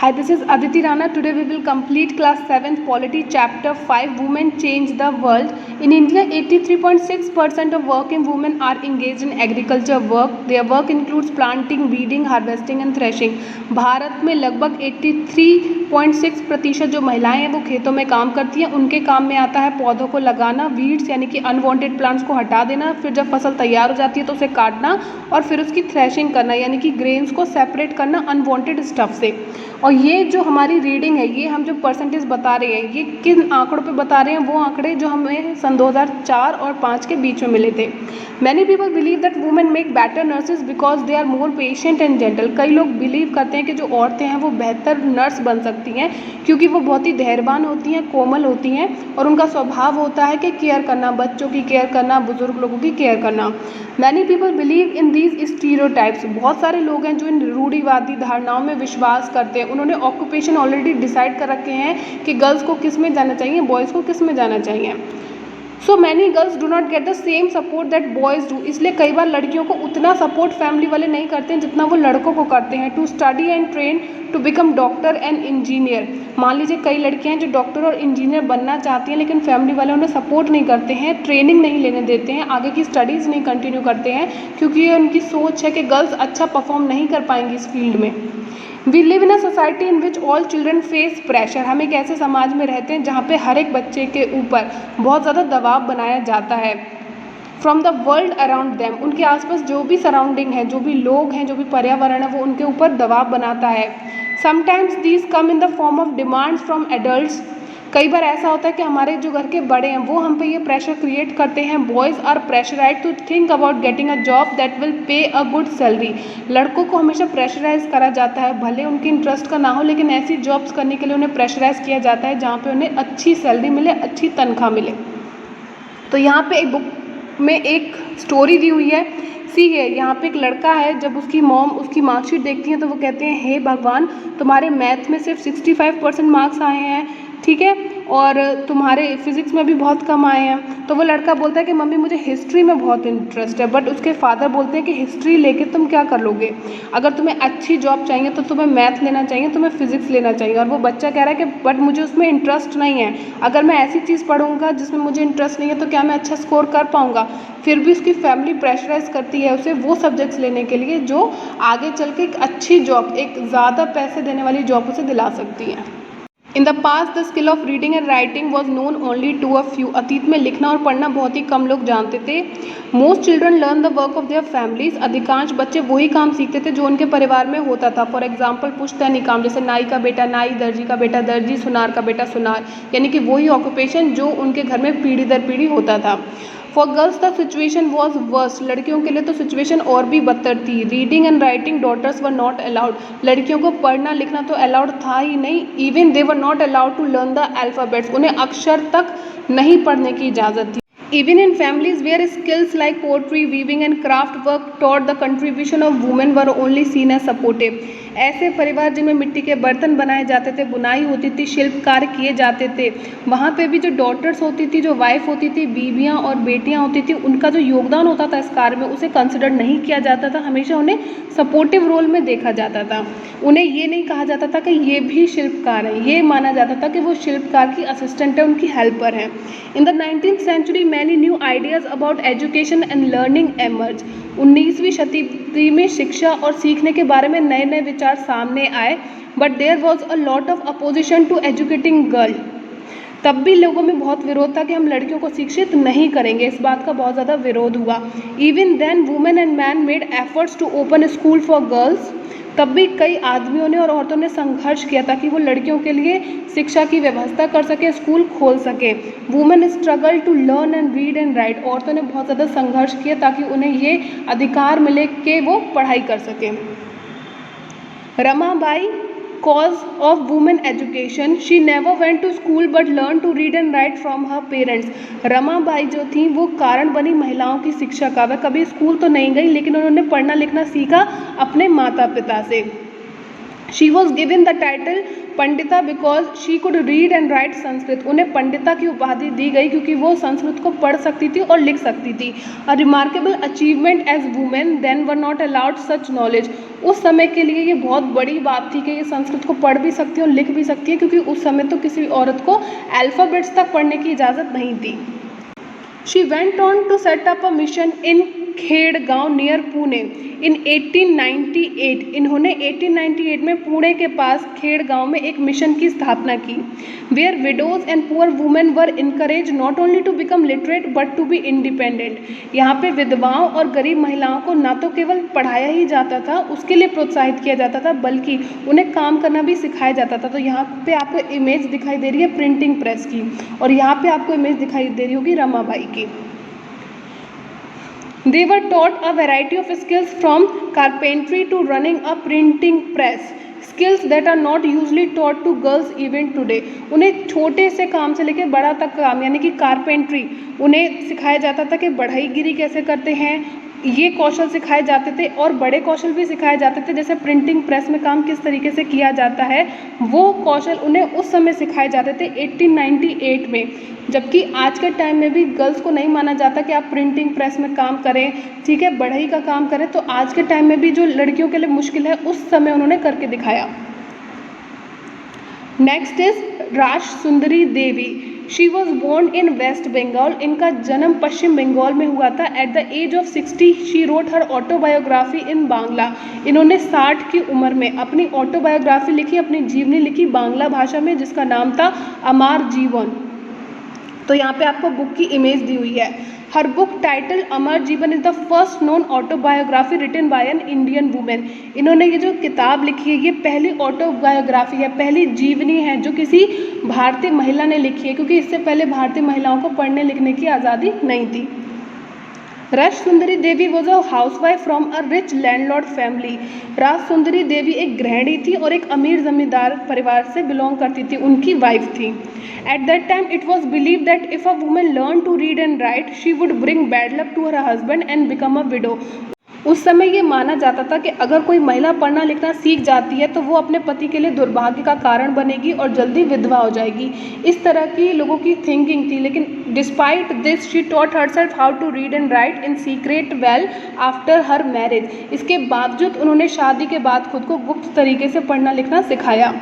Hi, this is Aditi Rana. Today we will complete class 7th Polity chapter 5 Women Change the World. In India, 83.6% of working women are engaged in agriculture work. Their work includes planting, weeding, harvesting and threshing. Bharat में लगभग 83.6% जो महिलाएं हैं वो खेतों में काम करती हैं. उनके काम में आता है पौधों को लगाना, वीड्स यानी कि अनवांटेड प्लांट्स को हटा देना, फिर जब फसल तैयार हो जाती है तो उसे काटना और फिर उसकी थ्रेशिंग करना यानी कि ग्रेन्स को सेपरेट करना अनवांटेड स्टफ से. और ये जो हमारी रीडिंग है, ये हम जो परसेंटेज बता रहे हैं, ये किन आंकड़ों पे बता रहे हैं? वो आंकड़े जो हमें सन 2004 और 5 के बीच में मिले थे. Many people believe that women make better nurses because they are more patient and gentle. कई लोग बिलीव करते हैं कि जो औरतें हैं वो बेहतर नर्स बन सकती हैं क्योंकि वो बहुत ही धैर्यवान होती हैं, कोमल होती हैं और उनका स्वभाव होता है कि केयर करना, बच्चों की केयर करना, बुजुर्ग लोगों की केयर करना. Many people believe in these stereotypes. बहुत सारे लोग हैं जो इन रूढ़िवादी धारणाओं में विश्वास करते हैं. उन्होंने ऑक्यूपेशन ऑलरेडी डिसाइड कर रखे हैं कि गर्ल्स को किस में जाना चाहिए, बॉयज़ को किस में जाना चाहिए. So many girls do not get the same support that boys do. इसलिए कई बार लड़कियों को उतना सपोर्ट फैमिली वाले नहीं करते हैं जितना वो लड़कों को करते हैं. To study and train to become doctor and engineer. मान लीजिए कई लड़कियां हैं जो डॉक्टर और इंजीनियर बनना चाहती हैं लेकिन फैमिली वाले उन्हें सपोर्ट नहीं करते हैं, ट्रेनिंग नहीं लेने देते हैं, आगे की स्टडीज़ नहीं कंटिन्यू करते हैं क्योंकि ये उनकी सोच है कि गर्ल्स अच्छा परफॉर्म नहीं कर पाएंगी इस फील्ड में. We live in a society in which all children face pressure. हम एक ऐसे समाज में रहते हैं जहाँ पे हर एक बच्चे के ऊपर बहुत ज़्यादा दबाव बनाया जाता है from the world around them. उनके आसपास जो भी सराउंडिंग है, जो भी लोग हैं, जो भी पर्यावरण है, वो उनके ऊपर दबाव बनाता है. Sometimes these come in the form of demands from adults. कई बार ऐसा होता है कि हमारे जो घर के बड़े हैं वो हम पे ये प्रेशर क्रिएट करते हैं. Boys are pressurize to think about getting a job that will pay a good salary. लड़कों को हमेशा प्रेशराइज करा जाता है, भले उनके इंटरेस्ट का ना हो लेकिन ऐसी जॉब्स करने के लिए उन्हें प्रेशराइज किया जाता है जहाँ पे उन्हें अच्छी सैलरी मिले, अच्छी तनख्वाह मिले. तो यहाँ पे एक बुक में एक स्टोरी दी हुई है. सी है, यहाँ पे एक लड़का है, जब उसकी मॉम उसकी मार्कशीट देखती है तो वो कहते हैं हे भगवान, तुम्हारे मैथ में सिर्फ 65% मार्क्स आए हैं, ठीक है, और तुम्हारे फिज़िक्स में भी बहुत कम आए हैं. तो वो लड़का बोलता है कि मम्मी मुझे हिस्ट्री में बहुत इंटरेस्ट है. बट उसके फादर बोलते हैं कि हिस्ट्री लेके तुम क्या कर लोगे? अगर तुम्हें अच्छी जॉब चाहिए तो तुम्हें मैथ लेना चाहिए, तुम्हें फिज़िक्स लेना चाहिए. और वो बच्चा कह रहा है कि बट मुझे उसमें इंटरेस्ट नहीं है. अगर मैं ऐसी चीज़ पढ़ूंगा जिसमें मुझे इंटरेस्ट नहीं है तो क्या मैं अच्छा स्कोर कर पाऊँगा? फिर भी उसकी फैमिली प्रेशराइज करती है उसे वो सब्जेक्ट्स लेने के लिए जो आगे चल के एक अच्छी जॉब, एक ज़्यादा पैसे देने वाली जॉब उसे दिला सकती है. In the past the skill of reading and writing was known only to a few. अतीत में लिखना और पढ़ना बहुत ही कम लोग जानते थे. Most children learn the work of their families. अधिकांश बच्चे वही काम सीखते थे जो उनके परिवार में होता था. फॉर एग्जाम्पल पुश्तैनी काम, जैसे नाई का बेटा नाई, दर्जी का बेटा दर्जी, सुनार का बेटा सुनार, यानी कि वही ऑक्यूपेशन जो उनके घर में पीढ़ी दर पीढ़ी होता था. For girls the situation was worse. लड़कियों के लिए तो सिचुएशन और भी बदतर थी. Reading and writing daughters were not allowed. लड़कियों को पढ़ना लिखना तो अलाउड था ही नहीं. Even they were not allowed to learn the alphabets. उन्हें अक्षर तक नहीं पढ़ने की इजाज़त थी. Even in families where skills like poetry, weaving and craft work taught the contribution of women were only seen as supportive. ऐसे परिवार जिनमें मिट्टी के बर्तन बनाए जाते थे, बुनाई होती थी, शिल्प कार्य किए जाते थे, वहाँ पे भी जो डॉटर्स होती थी, जो वाइफ होती थी, बीवियाँ और बेटियाँ होती थी, उनका जो योगदान होता था इस कार्य में उसे कंसिडर नहीं किया जाता था. हमेशा उन्हें सपोर्टिव रोल में देखा जाता था. उन्हें ये नहीं कहा जाता था कि ये भी शिल्पकार है, ये माना जाता था कि वो शिल्पकार की असिस्टेंट है, उनकी हेल्पर है. In the 19th century many new ideas about education and learning emerged. 19वीं शताब्दी में शिक्षा और सीखने के बारे में नए नए विचार सामने आए. But there was a lot of opposition to educating girl. तब भी लोगों में बहुत विरोध था कि हम लड़कियों को शिक्षित नहीं करेंगे. इस बात का बहुत ज़्यादा विरोध हुआ. Even then women and man made efforts to open school for girls. तब भी कई आदमियों ने और औरतों ने संघर्ष किया ताकि वो लड़कियों के लिए शिक्षा की व्यवस्था कर सके, स्कूल खोल सके. Women struggle to learn and read and write. औरतों ने बहुत ज़्यादा संघर्ष किया ताकि उन्हें ये अधिकार मिले कि वो पढ़ाई कर सकें. Ramabai cause of women education. She never went to school but learned to read and write from her parents. Ramabai जो थी वो कारण बनी महिलाओं की शिक्षा का. वह कभी स्कूल तो नहीं गई लेकिन उन्होंने पढ़ना लिखना सीखा अपने माता पिता से. She was given the title Pandita because she could read and right Sanskrit, उन्हें पंडिता की उपाधि दी गई क्योंकि वो संस्कृत को पढ़ सकती थी और लिख सकती थी। A remarkable achievement as women then were not allowed such knowledge, उस समय के लिए ये बहुत बड़ी बात थी कि ये संस्कृत को पढ़ भी सकती है और लिख भी सकती है, क्योंकि उस समय तो किसी औरत को अल्फ़ाबेट्स तक पढ़ने की इजाज़त नहीं थी। She went on to set up a mission in Kedgaon near Pune in 1898। इन्होंने 1898 में पुणे के पास खेड़गांव में एक मिशन की स्थापना की। Where widows and poor women were encourage not only to become literate but to be independent. यहाँ पे विधवाओं और गरीब महिलाओं को ना तो केवल पढ़ाया ही जाता था, उसके लिए प्रोत्साहित किया जाता था, बल्कि उन्हें काम करना भी सिखाया जाता था। तो यहाँ पे आपको इमेज दिखाई दे रही है प्रिंटिंग प्रेस की, और यहाँ पे आपको इमेज दिखाई दे रही होगी रमाबाई की। They were taught a variety of skills from carpentry to running a printing press, skills that are not usually taught to girls even today। उन्हें छोटे से काम से लेकर बड़ा तक काम यानी कि कारपेंट्री उन्हें सिखाया जाता था कि बढ़ईगिरी कैसे करते हैं, ये कौशल सिखाए जाते थे, और बड़े कौशल भी सिखाए जाते थे, जैसे प्रिंटिंग प्रेस में काम किस तरीके से किया जाता है, वो कौशल उन्हें उस समय सिखाए जाते थे 1898 में। जबकि आज के टाइम में भी गर्ल्स को नहीं माना जाता कि आप प्रिंटिंग प्रेस में काम करें, ठीक है, बढ़ई का काम करें। तो आज के टाइम में भी जो लड़कियों के लिए मुश्किल है, उस समय उन्होंने करके दिखाया। Next is Raj Sundari Devi. She was born in West Bengal. इनका जन्म पश्चिम बंगाल में हुआ था। At the age of 60 she wrote her autobiography in Bangla. इन्होंने 60 की उम्र में अपनी ऑटोबायोग्राफी लिखी, अपनी जीवनी लिखी बांग्ला भाषा में, जिसका नाम था अमर जीवन। तो यहाँ पे आपको बुक की इमेज दी हुई है। हर book title Amar Jiban is the first known autobiography written by an Indian women. इन्होंने ये जो किताब लिखी है, ये पहली ऑटोबायोग्राफी है, पहली जीवनी है जो किसी भारतीय महिला ने लिखी है, क्योंकि इससे पहले भारतीय महिलाओं को पढ़ने लिखने की आज़ादी नहीं थी। Raj Sundari Devi was a housewife from a rich landlord family. Raj Sundari Devi एक गृहिणी थी और एक अमीर जमींदार परिवार से बिलोंग करती थी, उनकी वाइफ थी। At that time it was believed that if a woman learned to read and write, she would bring bad luck to her husband and become a widow। उस समय ये माना जाता था कि अगर कोई महिला पढ़ना लिखना सीख जाती है तो वो अपने पति के लिए दुर्भाग्य का कारण बनेगी और जल्दी विधवा हो जाएगी। इस तरह की लोगों की थिंकिंग थी, लेकिन despite this she taught herself how to read and write in secret well after her marriage. इसके बावजूद उन्होंने शादी के बाद खुद को गुप्त तरीके से पढ़ना लिखना सिखाया।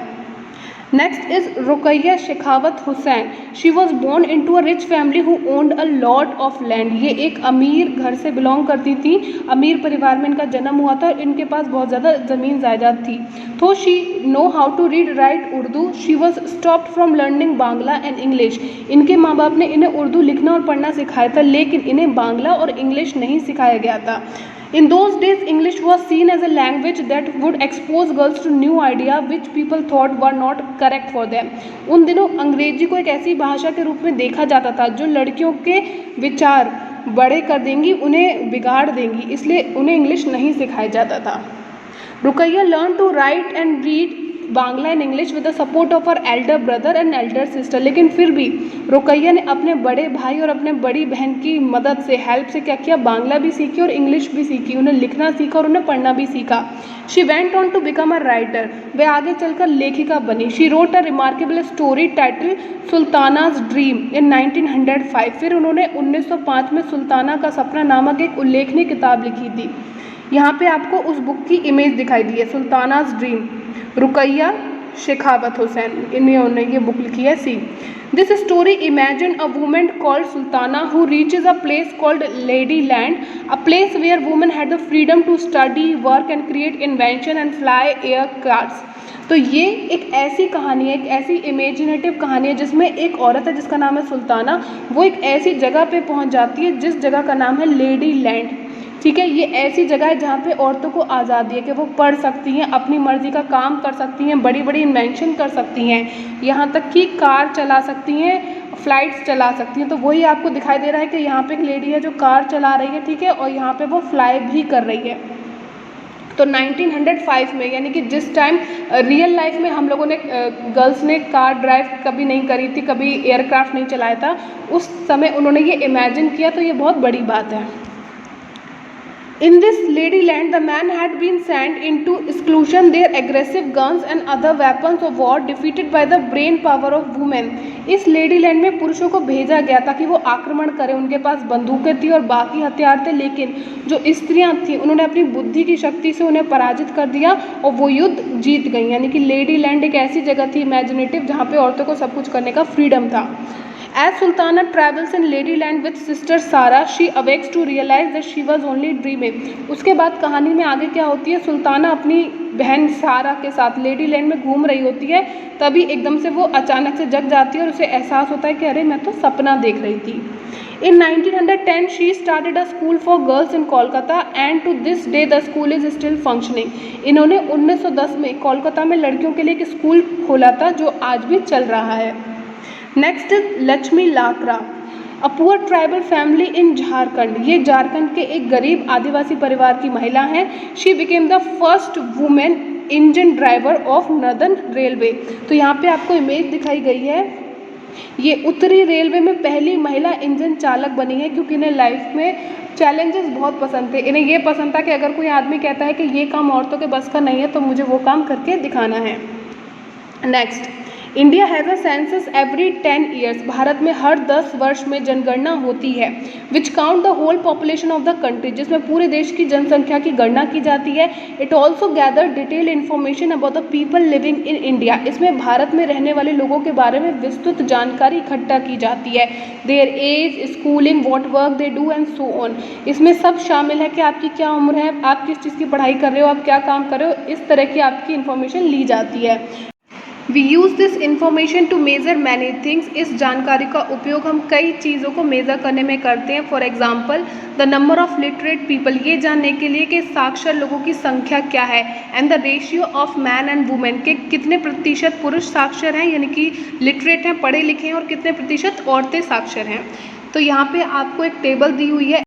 Next is Rokeya Sakhawat Hossain. She was born into a rich family who owned a lot of land. ये एक अमीर घर से बिलोंग करती थी, अमीर परिवार में इनका जन्म हुआ था और इनके पास बहुत ज़्यादा ज़मीन जायदाद थी। तो she know how to read write Urdu. She was stopped from learning Bangla and English. इनके माँ बाप ने इन्हें उर्दू लिखना और पढ़ना सिखाया था, लेकिन इन्हें बांग्ला और इंग्लिश नहीं सिखाया गया था। In those days, English was seen as a language that would expose girls to new ideas which people thought were not correct for them। उन दिनों अंग्रेजी को एक ऐसी भाषा के रूप में देखा जाता था जो लड़कियों के विचार बड़े कर देंगी, उन्हें बिगाड़ देंगी, इसलिए उन्हें इंग्लिश नहीं सिखाया जाता था। Rokeya learn to write and read Bangla and English with the support of her elder brother and elder sister. लेकिन फिर भी रुकैया ने अपने बड़े भाई और अपने बड़ी बहन की मदद से, हेल्प से क्या किया, बांग्ला भी सीखी और इंग्लिश भी सीखी, उन्हें लिखना सीखा और उन्हें पढ़ना भी सीखा। She went on to become a writer. वे आगे चलकर लेखिका बनी। She wrote a remarkable story title Sultana's dream in 1905। फिर उन्होंने 1905 में सुल्ताना का सपना नामक एक उल्लेखनीय किताब लिखी थी। यहाँ पे आपको उस बुक की इमेज दिखाई दी है, सुल्तानाज ड्रीम, रुकैया शेखावत हुसैन, इन्होंने ये बुक लिखी है। See this story imagine a women called Sultana who reaches a place called lady land, a place where women had the freedom to study, work and create invention and fly air cars. तो ये एक ऐसी कहानी है, एक ऐसी imaginative कहानी है जिसमें एक औरत है जिसका नाम है सुल्ताना। वो एक ऐसी जगह पे पहुंच जाती है जिस जगह का नाम है लेडी लैंड। ठीक है, ये ऐसी जगह है जहाँ पे औरतों को आज़ादी है कि वो पढ़ सकती हैं, अपनी मर्ज़ी का काम कर सकती हैं, बड़ी बड़ी इन्वेंशन कर सकती हैं, यहाँ तक कि कार चला सकती हैं, फ्लाइट्स चला सकती हैं। तो वही आपको दिखाई दे रहा है कि यहाँ पे एक लेडी है जो कार चला रही है, ठीक है, और यहाँ पे वो फ्लाई भी कर रही है। तो 1905 में, यानी कि जिस टाइम रियल लाइफ में हम लोगों ने गर्ल्स ने कार ड्राइव कभी नहीं करी थी, कभी एयरक्राफ्ट नहीं चलाया था, उस समय उन्होंने ये इमेजिन किया, तो ये बहुत बड़ी बात है। In this Ladyland, the man had been sent into exclusion. Their aggressive guns and other weapons of war defeated by the brain power of women. इस लेडीलैंड में पुरुषों को भेजा गया ताकि वो आक्रमण करें, उनके पास बंदूकें थी और बाकी हथियार थे, लेकिन जो स्त्रियां थी उन्होंने अपनी बुद्धि की शक्ति से उन्हें पराजित कर दिया और वो युद्ध जीत गई। यानी कि लेडीलैंड एक ऐसी जगह थी इमेजिनेटिव जहाँ पे औरतों को सब कुछ करने का फ्रीडम था। As Sultana travels in Ladyland with sister Sara, she awakes to realize that she was only dreaming. उसके बाद कहानी में आगे क्या होती है, सुल्ताना अपनी बहन सारा के साथ लेडीलैंड में घूम रही होती है, तभी एकदम से वो अचानक से जग जाती है और उसे एहसास होता है कि अरे मैं तो सपना देख रही थी। In 1910, she started a school for girls in Kolkata and to this day the school is still functioning. इन्होंने 1910 में कोलकाता में लड़कियों के लिए एक स्कूल खोला था जो आज भी चल रहा है। Next is Lakshmi Lakra, a poor tribal family in Jharkhand. ये झारखंड के एक गरीब आदिवासी परिवार की महिला हैं। She became the first women engine driver of northern railway. तो यहाँ पे आपको इमेज दिखाई गई है, ये उत्तरी रेलवे में पहली महिला इंजन चालक बनी है, क्योंकि इन्हें लाइफ में चैलेंजेस बहुत पसंद थे। इन्हें ये पसंद था कि अगर कोई आदमी कहता है कि ये काम औरतों के बस का नहीं है तो मुझे वो काम करके दिखाना है। Next, India has a census every 10 years. भारत में हर 10 वर्ष में जनगणना होती है, which count the whole population of the country, जिसमें पूरे देश की जनसंख्या की गणना की जाती है। It also gather detail information about the people living in India. इसमें भारत में रहने वाले लोगों के बारे में विस्तृत जानकारी इकट्ठा की जाती है। Their age, schooling, what work they do and so on. इसमें सब शामिल है कि आपकी क्या उम्र है, आप किस चीज़ की पढ़ाई कर रहे हो, आप क्या काम कर रहे हो, इस तरह की आपकी इन्फॉर्मेशन ली जाती है। We use this information to measure many things. इस जानकारी का उपयोग हम कई चीज़ों को मेज़र करने में करते हैं। For example, the number of literate people, ये जानने के लिए कि साक्षर लोगों की संख्या क्या है। And the ratio of man and women, के कितने प्रतिशत पुरुष साक्षर हैं यानी कि लिटरेट हैं, पढ़े लिखे हैं, और कितने प्रतिशत औरतें साक्षर हैं। तो यहाँ पे आपको एक टेबल दी हुई है।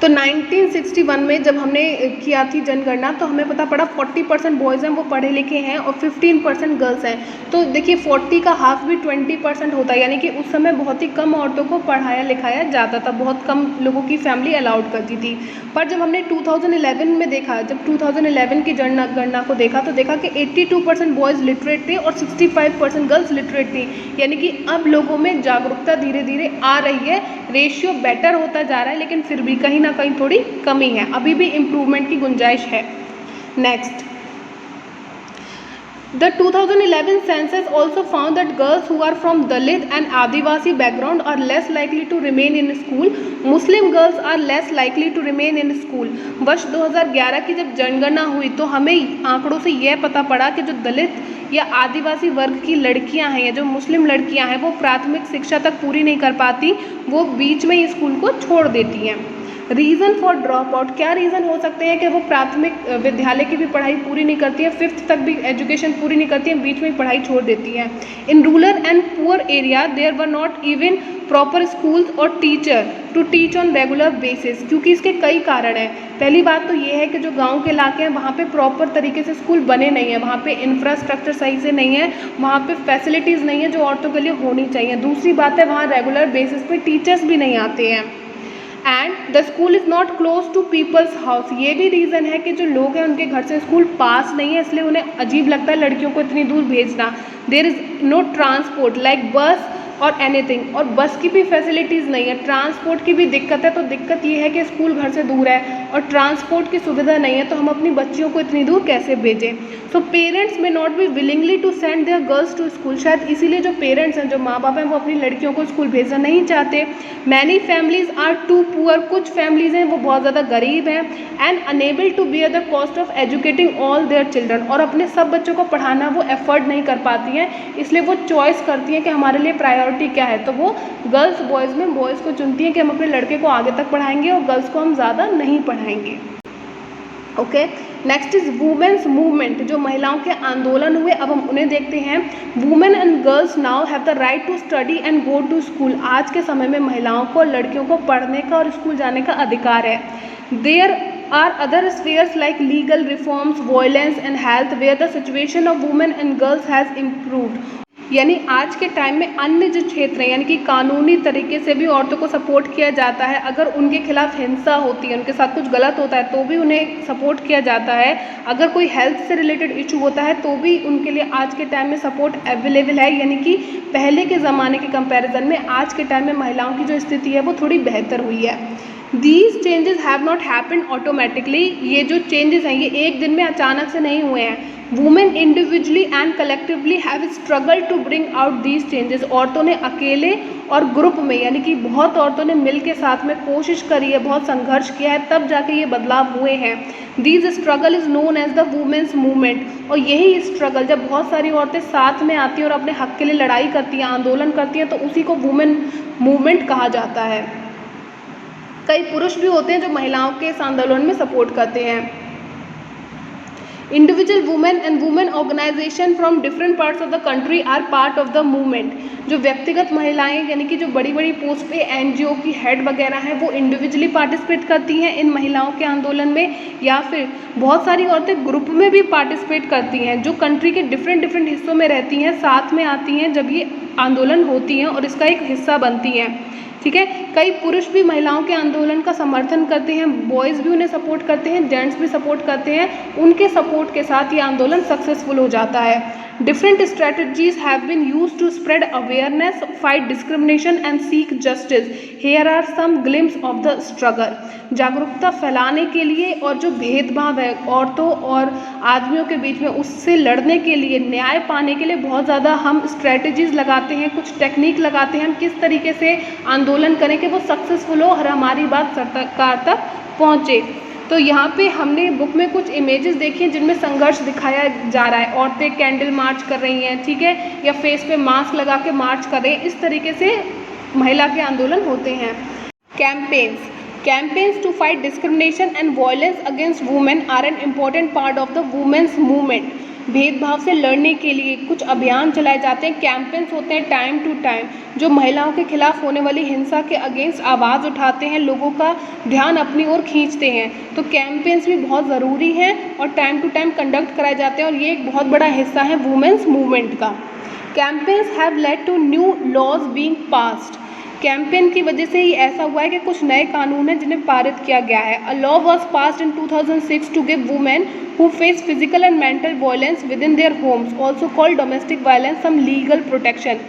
तो 1961 में जब हमने किया थी जनगणना तो हमें पता पड़ा 40% बॉयज़ हैं वो पढ़े लिखे हैं और 15% गर्ल्स हैं। तो देखिए 40 का हाफ भी 20% होता है, यानी कि उस समय बहुत ही कम औरतों को पढ़ाया लिखाया जाता था, बहुत कम लोगों की फैमिली अलाउड करती थी। पर जब हमने 2011 में देखा, जब 2011 की गणना को देखा तो देखा कि 82% बॉयज़ लिटरेट थे और 65% गर्ल्स लिटरेट थी। यानी कि अब लोगों में जागरूकता धीरे धीरे आ रही है, रेशियो बेटर होता जा रहा है, लेकिन फिर भी कहीं ना कहीं थोड़ी कमी है, अभी भी इम्प्रूवमेंट की गुंजाइश है। Next, the 2011 census also found that girls who are from Dalit and Adivasi background are less likely to remain in school. Muslim girls are less likely to remain in school. वर्ष 2011 की जब जनगणना हुई तो हमें आंकड़ों से यह पता पड़ा कि जो दलित या आदिवासी वर्ग की लड़कियां हैं या जो मुस्लिम लड़कियां हैं वो प्राथमिक शिक्षा तक पूरी नहीं कर पाती, वो बीच में ही स्कूल को छोड़ देती हैं। रीज़न फॉर ड्रॉप आउट, क्या रीज़न हो सकते हैं कि वो प्राथमिक विद्यालय की भी पढ़ाई पूरी नहीं करती है, 5th तक भी एजुकेशन पूरी नहीं करती है, बीच में ही पढ़ाई छोड़ देती है। In rural and poor area there were not even proper schools और teacher to teach on regular basis, क्योंकि इसके कई कारण हैं। पहली बात तो ये है कि जो गांव के इलाके हैं वहाँ पे प्रॉपर तरीके से स्कूल बने नहीं है, वहाँ पे इंफ्रास्ट्रक्चर सही से नहीं है, वहाँ पे फैसिलिटीज़ नहीं है जो औरतों के लिए होनी चाहिए। दूसरी बात है वहाँ रेगुलर बेसिस पे टीचर्स भी नहीं आते हैं। And the school is not close to people's house, ये भी रीज़न है कि जो लोग हैं उनके घर से स्कूल पास नहीं है, इसलिए उन्हें अजीब लगता है लड़कियों को इतनी दूर भेजना। There is no transport like bus और एनीथिंग, और बस की भी फैसिलिटीज़ नहीं है, ट्रांसपोर्ट की भी दिक्कत है। तो दिक्कत ये है कि स्कूल घर से दूर है और ट्रांसपोर्ट की सुविधा नहीं है, तो हम अपनी बच्चियों को इतनी दूर कैसे भेजें। So parents may not be willingly to send their girls to school, शायद इसीलिए जो पेरेंट्स हैं, जो माँ बाप हैं, वो अपनी लड़कियों को स्कूल भेजना नहीं चाहते। Many families are too poor, कुछ फैमिलीज़ हैं वो बहुत ज़्यादा गरीब हैं, and unable to bear the cost of educating all their children, और अपने सब बच्चों को पढ़ाना वो एफर्ड नहीं कर पाती हैं, इसलिए वो चॉइस करती हैं कि हमारे लिए प्रायोरिटी क्या है, तो वो गर्ल्स बॉयज़ में बॉयज़ को चुनती हैं कि हम अपने लड़के को आगे तक पढ़ाएंगे और गर्ल्स को हम ज़्यादा नहीं पढ़ाएंगे। Okay, next is women's movement, जो महिलाओं के आंदोलन हुए, अब हम उन्हें देखते हैं। Women and girls now have the right to study and go to school, आज के समय में महिलाओं को, लड़कियों को पढ़ने का और स्कूल जाने का अधिकार है। There are other spheres like legal reforms, violence and health where the situation of women and girls has improved. यानी आज के टाइम में अन्य जो क्षेत्र हैं यानी कि कानूनी तरीके से भी औरतों को सपोर्ट किया जाता है। अगर उनके खिलाफ हिंसा होती है, उनके साथ कुछ गलत होता है तो भी उन्हें सपोर्ट किया जाता है। अगर कोई हेल्थ से रिलेटेड इशू होता है तो भी उनके लिए आज के टाइम में सपोर्ट अवेलेबल है। यानी कि पहले के ज़माने के कंपैरिजन में आज के टाइम में महिलाओं की जो स्थिति है वो थोड़ी बेहतर हुई है। These changes have not happened automatically. ये जो चेंजेस हैं ये एक दिन में अचानक से नहीं हुए हैं। Women individually and collectively have struggle to bring out these changes. औरतों ने अकेले और ग्रुप में यानी कि बहुत औरतों ने मिल के साथ में कोशिश करी है, बहुत संघर्ष किया है, तब जाके ये बदलाव हुए हैं। These struggle is known as the women's movement. और यही स्ट्रगल जब बहुत सारी औरतें साथ में आती हैं और अपने हक के लिए लड़ाई करती हैं, आंदोलन करती हैं, तो उसी को वुमेन मूवमेंट कहा जाता है। कई पुरुष भी होते हैं जो महिलाओं के इस आंदोलन में सपोर्ट करते हैं। Individual women and women organisation from different parts of the country are part of the movement. जो व्यक्तिगत महिलाएं यानी कि जो बड़ी बड़ी पोस्ट पे एनजीओ की हेड वगैरह हैं वो इंडिविजुअली पार्टिसिपेट करती हैं इन महिलाओं के आंदोलन में, या फिर बहुत सारी औरतें ग्रुप में भी पार्टिसिपेट करती हैं जो कंट्री के डिफरेंट हिस्सों में रहती हैं, साथ में आती हैं जब ये आंदोलन होती हैं और इसका एक हिस्सा बनती हैं। ठीक है, कई पुरुष भी महिलाओं के आंदोलन का समर्थन करते हैं, बॉयज़ भी उन्हें सपोर्ट करते हैं, जेंट्स भी सपोर्ट करते हैं। उनके सपोर्ट के साथ ये आंदोलन सक्सेसफुल हो जाता है। Different strategies have been used to spread awareness, fight discrimination and seek justice. Here are some glimpse of the struggle. जागरूकता फैलाने के लिए और जो भेदभाव है औरतों और आदमियों के बीच में उससे लड़ने के लिए, न्याय पाने के लिए बहुत ज़्यादा हम स्ट्रेटजीज लगाते हैं, कुछ टेक्निक लगाते हैं, हम किस तरीके से आंदोलन करें कि वो सक्सेसफुल हो और हमारी बात सरकार तक पहुँचे। तो यहाँ पे हमने बुक में कुछ इमेजेस देखी हैं जिनमें संघर्ष दिखाया जा रहा है। औरतें कैंडल मार्च कर रही हैं, ठीक है, या फेस पे मास्क लगा के मार्च कर रही हैं। इस तरीके से महिला के आंदोलन होते हैं। Campaigns to fight discrimination and violence against women are an important part of the women's movement. भेदभाव से लड़ने के लिए कुछ अभियान चलाए जाते हैं, कैंपेन्स होते हैं टाइम टू टाइम, जो महिलाओं के खिलाफ होने वाली हिंसा के अगेंस्ट आवाज़ उठाते हैं, लोगों का ध्यान अपनी ओर खींचते हैं। तो कैंपेन्स भी बहुत ज़रूरी हैं और टाइम टू टाइम कंडक्ट कराए जाते हैं और ये एक बहुत बड़ा हिस्सा है वुमेन्स मूवमेंट का। Campaigns have led to new laws being passed. Campaign की वजह से ही ऐसा हुआ है कि कुछ नए कानून हैं जिन्हें पारित किया गया है। A law was passed in 2006 to give women who face physical and mental violence within their homes, also called domestic violence, some legal protection.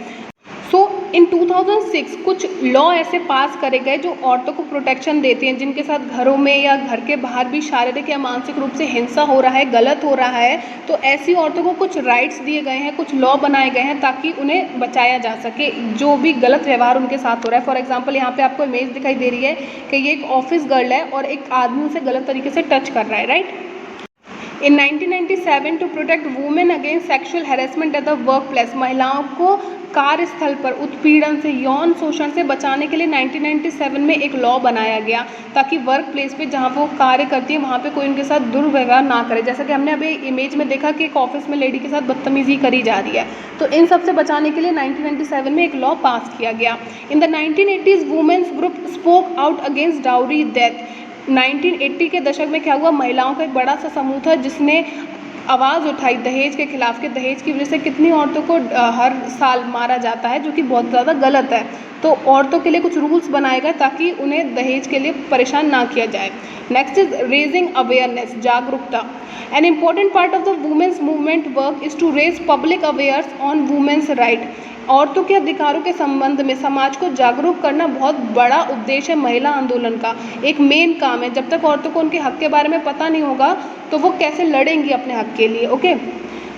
So in 2006 कुछ लॉ ऐसे पास करे गए जो औरतों को प्रोटेक्शन देते हैं, जिनके साथ घरों में या घर के बाहर भी शारीरिक या मानसिक रूप से हिंसा हो रहा है, गलत हो रहा है, तो ऐसी औरतों को कुछ राइट्स दिए गए हैं, कुछ लॉ बनाए गए हैं ताकि उन्हें बचाया जा सके जो भी गलत व्यवहार उनके साथ हो रहा है। फॉर एग्जाम्पल यहाँ पे आपको इमेज दिखाई दे रही है कि ये एक ऑफिस गर्ल है और एक आदमी उसे गलत तरीके से टच कर रहा है, right. In 1997 to protect women against sexual harassment at the workplace, महिलाओं को कार्यस्थल पर उत्पीड़न से, यौन शोषण से बचाने के लिए 1997 में एक लॉ बनाया गया ताकि वर्क प्लेस पे जहाँ वो कार्य करती है वहाँ पे कोई उनके साथ दुर्व्यवहार ना करे। जैसा कि हमने अभी इमेज में देखा कि एक ऑफिस में लेडी के साथ बदतमीजी करी जा रही है, तो इन सब से बचाने के लिए 1997 में एक लॉ पास किया गया। In the 1980s women's group spoke out against dowry death. 1980 के दशक में क्या हुआ, महिलाओं का एक बड़ा सा समूह था जिसने आवाज़ उठाई दहेज के खिलाफ कि दहेज की वजह से कितनी औरतों को हर साल मारा जाता है, जो कि बहुत ज़्यादा गलत है। तो औरतों के लिए कुछ रूल्स बनाए गए ताकि उन्हें दहेज के लिए परेशान ना किया जाए। नेक्स्ट इज रेजिंग अवेयरनेस, जागरूकता। An important part of the women's movement work is to raise public awareness on women's right. औरतों के अधिकारों के संबंध में समाज को जागरूक करना बहुत बड़ा उद्देश्य है महिला आंदोलन का, एक मेन काम है। जब तक औरतों को उनके हक के बारे में पता नहीं होगा तो वो कैसे लड़ेंगी अपने हक के लिए। Okay,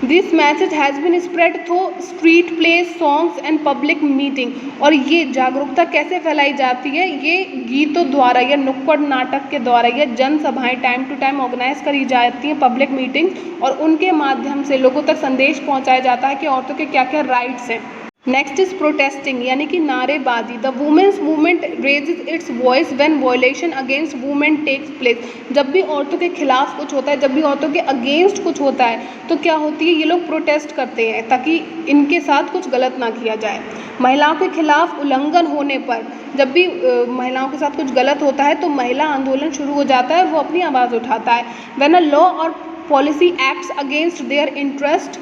this message has been spread through street place, songs and public meeting. और ये जागरूकता कैसे फैलाई जाती है, ये गीतों द्वारा या नुक्कड़ नाटक के द्वारा या जनसभाएं टाइम टू टाइम ऑर्गेनाइज करी जाती हैं, पब्लिक मीटिंग्स, और उनके माध्यम से लोगों तक संदेश पहुंचाया जाता है कि औरतों के क्या क्या राइट्स हैं। नेक्स्ट इज प्रोटेस्टिंग, यानी कि नारेबाजी। The women's movement raises its voice when violation against women takes place. जब भी औरतों के खिलाफ कुछ होता है, जब भी औरतों के अगेंस्ट कुछ होता है, तो क्या होती है, ये लोग प्रोटेस्ट करते हैं ताकि इनके साथ कुछ गलत ना किया जाए। महिलाओं के खिलाफ उल्लंघन होने पर, जब भी महिलाओं के साथ कुछ गलत होता है तो महिला आंदोलन शुरू हो जाता है, वो अपनी आवाज़ उठाता है। व्हेन अ लॉ और policy acts against their interest,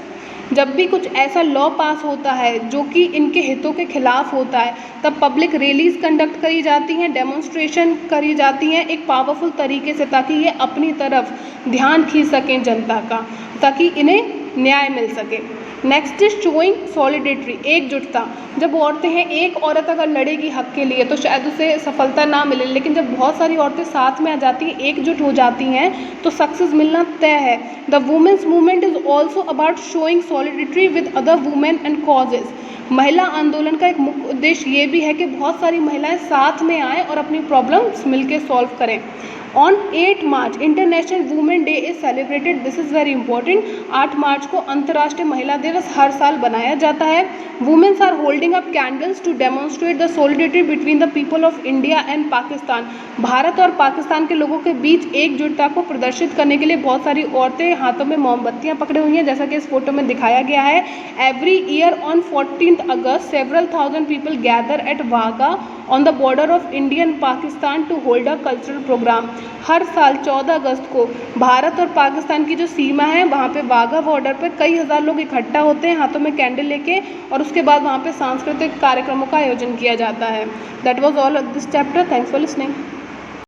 जब भी कुछ ऐसा लॉ पास होता है जो कि इनके हितों के खिलाफ होता है, तब पब्लिक रैलीज कंडक्ट करी जाती हैं, डेमोन्स्ट्रेशन करी जाती हैं एक पावरफुल तरीके से, ताकि ये अपनी तरफ ध्यान खींच सकें जनता का, ताकि इन्हें न्याय मिल सके। नेक्स्ट इज शोइंग सॉलिडेटरी, एकजुटता। जब औरतें हैं, एक औरत अगर लड़ेगी हक के लिए तो शायद उसे सफलता ना मिले, लेकिन जब बहुत सारी औरतें साथ में आ जाती हैं, एकजुट हो जाती हैं, तो सक्सेस मिलना तय है। The women's movement is also about showing solidarity with other women and causes. महिला आंदोलन का एक मुख्य उद्देश्य ये भी है कि बहुत सारी महिलाएं साथ में आएँ और अपनी प्रॉब्लम्स मिलकर सॉल्व करें। On 8 March international women day is celebrated, this is very important. 8 मार्च को अंतर्राष्ट्रीय महिला दिवस हर साल बनाया जाता है। Women's are holding up candles to demonstrate the solidarity between the people of India and Pakistan. Bharat और पाकिस्तान के लोगों के बीच एकजुटता को प्रदर्शित करने के लिए बहुत सारी औरतें हाथों में मोमबत्तियां पकड़े हुई हैं, जैसा कि इस फोटो में दिखाया गया है। Every year on 14 August several thousand people gather at Wagha on the border of India and Pakistan to hold a cultural programme. हर साल 14 अगस्त को भारत और पाकिस्तान की जो सीमा है, वहाँ पे वाघा बॉर्डर पर कई हज़ार लोग इकट्ठा होते हैं हाथों में कैंडल लेके, और उसके बाद वहाँ पे सांस्कृतिक कार्यक्रमों का आयोजन किया जाता है। That was all this chapter. Thanks for listening.